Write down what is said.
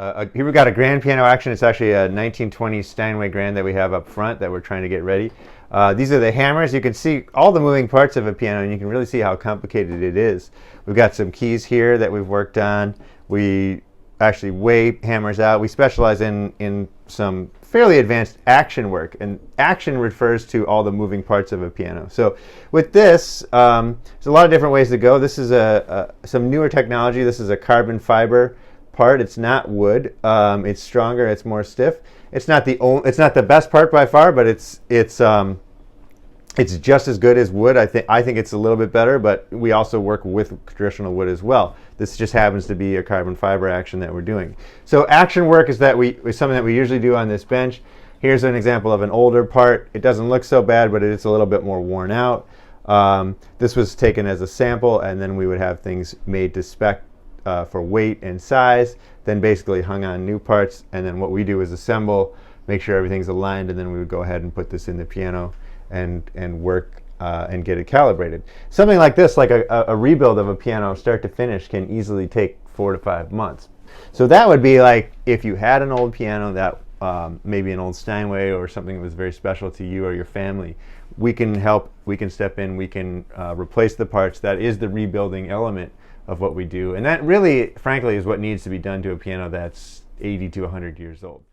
Here we've got a grand piano action. It's actually a 1920 Steinway grand that we have up front that we're trying to get ready. These are the hammers. You can see all the moving parts of a piano, and you can really see how complicated it is. We've got some keys here that we've worked on. We actually weigh hammers out. We specialize in some fairly advanced action work, and action refers to all the moving parts of a piano. So with this, there's a lot of different ways to go. This is some newer technology. This is a carbon fiber part. It's not wood. It's stronger. It's more stiff. It's not the best part by far, but it's just as good as wood. I think it's a little bit better, but we also work with traditional wood as well. This just happens to be a carbon fiber action that we're doing. So action work is something that we usually do on this bench. Here's an example of an older part. It doesn't look so bad, but it's a little bit more worn out. This was taken as a sample, and then we would have things made to spec for weight and size, then basically hung on new parts, and then what we do is assemble, make sure everything's aligned, and then we would go ahead and put this in the piano and work and get it calibrated. Something like this, like a rebuild of a piano start to finish, can easily take 4 to 5 months. So that would be like if you had an old piano that maybe an old Steinway or something that was very special to you or your family. We can help, we can step in, we can replace the parts. That is the rebuilding element of what we do, and that really, frankly, is what needs to be done to a piano that's 80 to 100 years old.